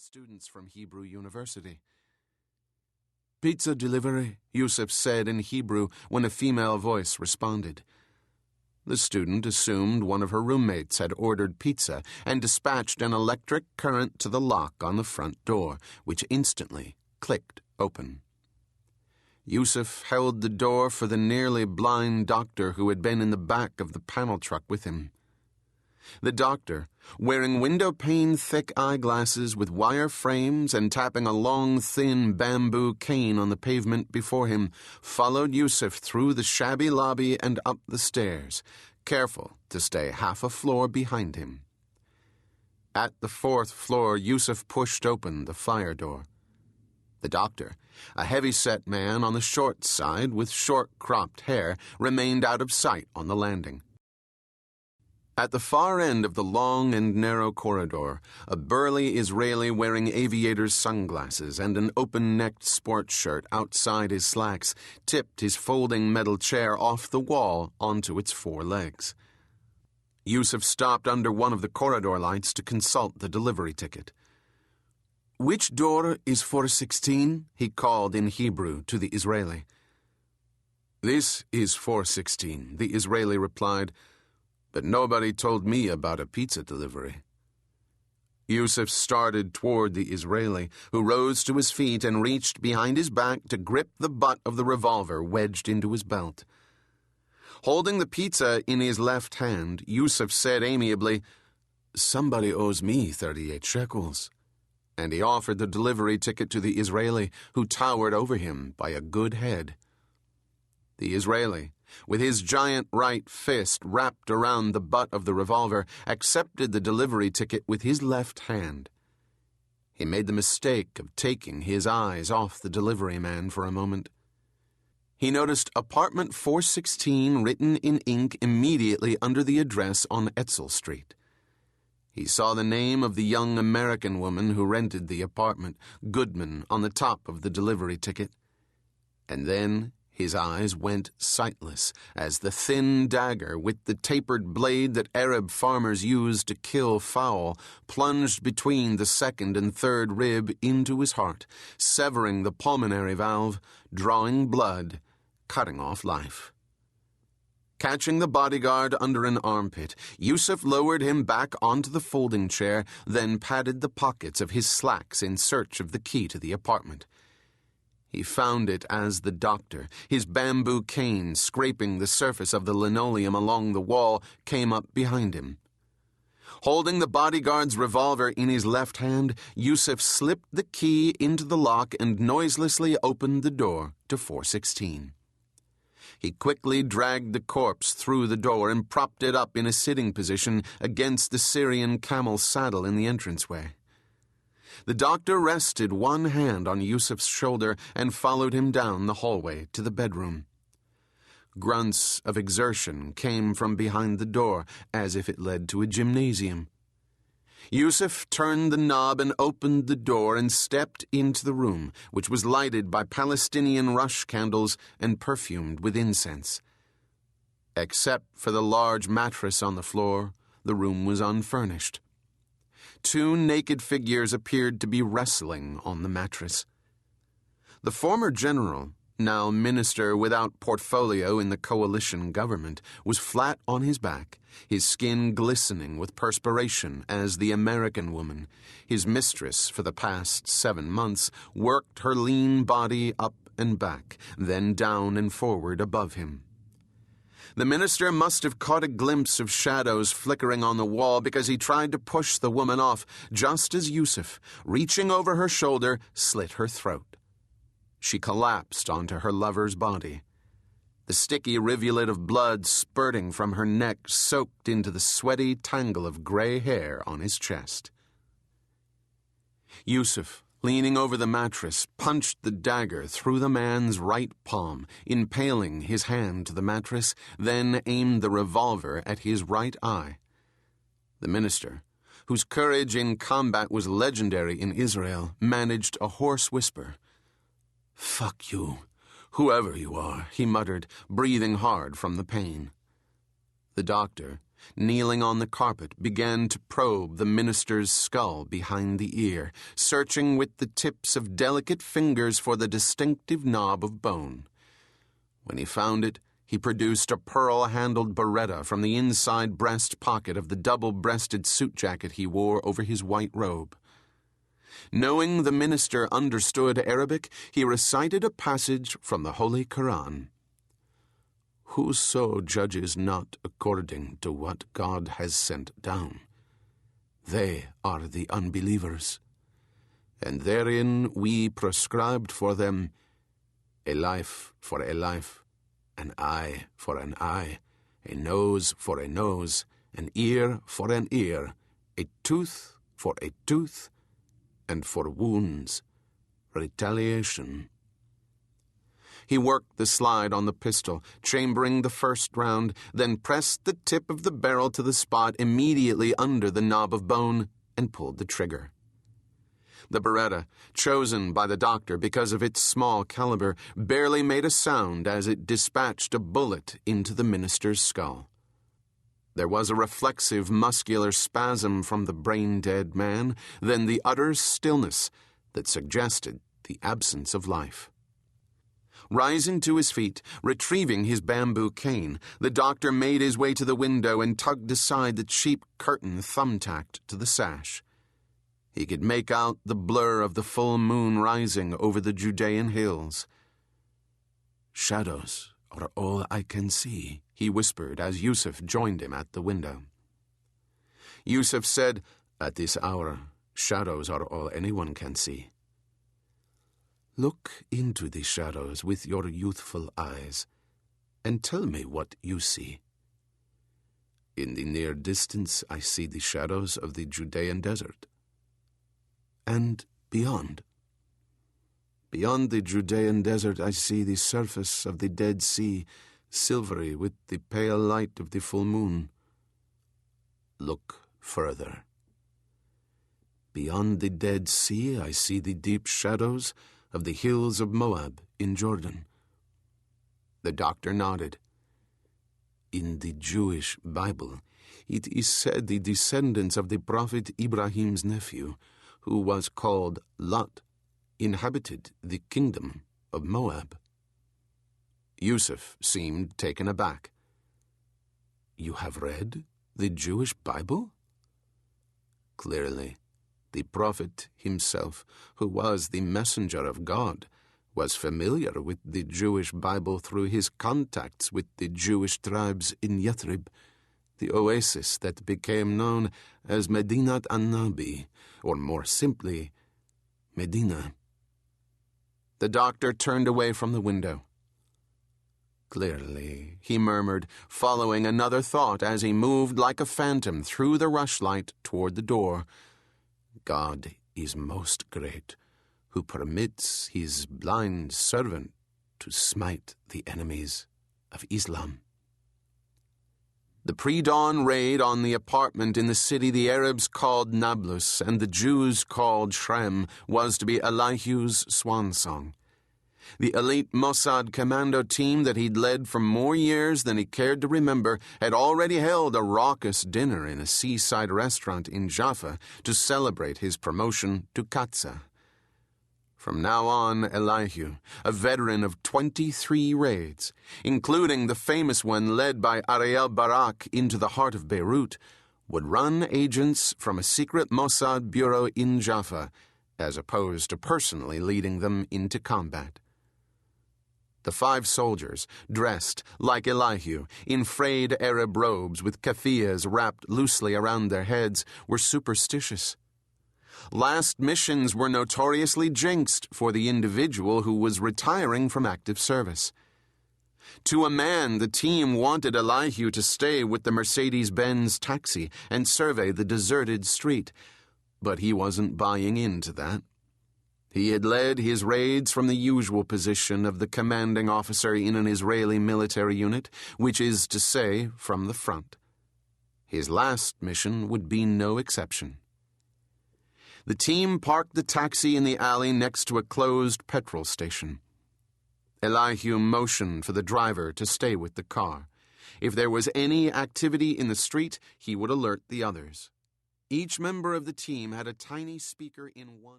students from Hebrew University. "Pizza delivery," Yusuf said in Hebrew when a female voice responded. The student assumed one of her roommates had ordered pizza and dispatched an electric current to the lock on the front door, which instantly clicked open. Yusuf held the door for the nearly blind doctor who had been in the back of the panel truck with him. The doctor, wearing window-pane-thick eyeglasses with wire frames and tapping a long, thin bamboo cane on the pavement before him, followed Yusuf through the shabby lobby and up the stairs, careful to stay half a floor behind him. At the 4th floor, Yusuf pushed open the fire door. The doctor, a heavy-set man on the short side with short cropped hair, remained out of sight on the landing. At the far end of the long and narrow corridor, a burly Israeli wearing aviator's sunglasses and an open-necked sports shirt outside his slacks tipped his folding metal chair off the wall onto its 4 legs. Yusuf stopped under one of the corridor lights to consult the delivery ticket. "Which door is 416? He called in Hebrew to the Israeli. "This is 416, the Israeli replied, "but nobody told me about a pizza delivery." Yusuf started toward the Israeli, who rose to his feet and reached behind his back to grip the butt of the revolver wedged into his belt. Holding the pizza in his left hand, Yusuf said amiably, "Somebody owes me 38 shekels." And he offered the delivery ticket to the Israeli, who towered over him by a good head. The Israeli, with his giant right fist wrapped around the butt of the revolver, accepted the delivery ticket with his left hand. He made the mistake of taking his eyes off the delivery man for a moment. He noticed apartment 416 written in ink immediately under the address on Etzel Street. He saw the name of the young American woman who rented the apartment, Goodman, on the top of the delivery ticket. And then his eyes went sightless as the thin dagger with the tapered blade that Arab farmers use to kill fowl plunged between the 2nd and 3rd rib into his heart, severing the pulmonary valve, drawing blood, cutting off life. Catching the bodyguard under an armpit, Yusuf lowered him back onto the folding chair, then patted the pockets of his slacks in search of the key to the apartment. He found it as the doctor, his bamboo cane scraping the surface of the linoleum along the wall, came up behind him. Holding the bodyguard's revolver in his left hand, Yusuf slipped the key into the lock and noiselessly opened the door to 416. He quickly dragged the corpse through the door and propped it up in a sitting position against the Syrian camel saddle in the entranceway. The doctor rested one hand on Yusuf's shoulder and followed him down the hallway to the bedroom. Grunts of exertion came from behind the door, as if it led to a gymnasium. Yusuf turned the knob and opened the door and stepped into the room, which was lighted by Palestinian rush candles and perfumed with incense. Except for the large mattress on the floor, the room was unfurnished. 2 naked figures appeared to be wrestling on the mattress. The former general, now minister without portfolio in the coalition government, was flat on his back, his skin glistening with perspiration as the American woman, his mistress for the past 7 months, worked her lean body up and back, then down and forward above him. The minister must have caught a glimpse of shadows flickering on the wall because he tried to push the woman off, just as Yusuf, reaching over her shoulder, slit her throat. She collapsed onto her lover's body. The sticky rivulet of blood spurting from her neck soaked into the sweaty tangle of gray hair on his chest. Yusuf, leaning over the mattress, punched the dagger through the man's right palm, impaling his hand to the mattress, then aimed the revolver at his right eye. The minister, whose courage in combat was legendary in Israel, managed a hoarse whisper. "Fuck you, whoever you are," he muttered, breathing hard from the pain. The doctor, kneeling on the carpet, began to probe the minister's skull behind the ear, searching with the tips of delicate fingers for the distinctive knob of bone. When he found it, he produced a pearl-handled beretta from the inside breast pocket of the double-breasted suit jacket he wore over his white robe. Knowing the minister understood Arabic, he recited a passage from the Holy Quran. "Whoso judges not according to what God has sent down, they are the unbelievers. And therein we prescribed for them a life for a life, an eye for an eye, a nose for a nose, an ear for an ear, a tooth for a tooth, and for wounds, retaliation." He worked the slide on the pistol, chambering the first round, then pressed the tip of the barrel to the spot immediately under the knob of bone and pulled the trigger. The Beretta, chosen by the doctor because of its small caliber, barely made a sound as it dispatched a bullet into the minister's skull. There was a reflexive muscular spasm from the brain-dead man, then the utter stillness that suggested the absence of life. Rising to his feet, retrieving his bamboo cane, the doctor made his way to the window and tugged aside the cheap curtain thumbtacked to the sash. He could make out the blur of the full moon rising over the Judean hills. "Shadows are all I can see," he whispered as Yusuf joined him at the window. Yusuf said, "At this hour, shadows are all anyone can see." "Look into the shadows with your youthful eyes, and tell me what you see." "In the near distance I see the shadows of the Judean desert." "And beyond?" "Beyond the Judean desert I see the surface of the Dead Sea, silvery with the pale light of the full moon." "Look further." "Beyond the Dead Sea I see the deep shadows of the hills of Moab in Jordan." The doctor nodded. "In the Jewish Bible, it is said the descendants of the prophet Ibrahim's nephew, who was called Lot, inhabited the kingdom of Moab." Yusuf seemed taken aback. "You have read the Jewish Bible?" "Clearly. The prophet himself, who was the messenger of God, was familiar with the Jewish Bible through his contacts with the Jewish tribes in Yathrib, the oasis that became known as Medinat an-Nabi, or more simply, Medina." The doctor turned away from the window. "Clearly," he murmured, following another thought as he moved like a phantom through the rushlight toward the door. "God is most great, who permits his blind servant to smite the enemies of Islam." The pre-dawn raid on the apartment in the city the Arabs called Nablus and the Jews called Shrem was to be Elihu's swan song. The elite Mossad commando team that he'd led for more years than he cared to remember had already held a raucous dinner in a seaside restaurant in Jaffa to celebrate his promotion to Katza. From now on, Elihu, a veteran of 23 raids, including the famous one led by Ariel Barak into the heart of Beirut, would run agents from a secret Mossad bureau in Jaffa, as opposed to personally leading them into combat. The 5 soldiers, dressed, like Elihu, in frayed Arab robes with keffiyehs wrapped loosely around their heads, were superstitious. Last missions were notoriously jinxed for the individual who was retiring from active service. To a man, the team wanted Elihu to stay with the Mercedes-Benz taxi and survey the deserted street, but he wasn't buying into that. He had led his raids from the usual position of the commanding officer in an Israeli military unit, which is to say, from the front. His last mission would be no exception. The team parked the taxi in the alley next to a closed petrol station. Elihu motioned for the driver to stay with the car. If there was any activity in the street, he would alert the others. Each member of the team had a tiny speaker in one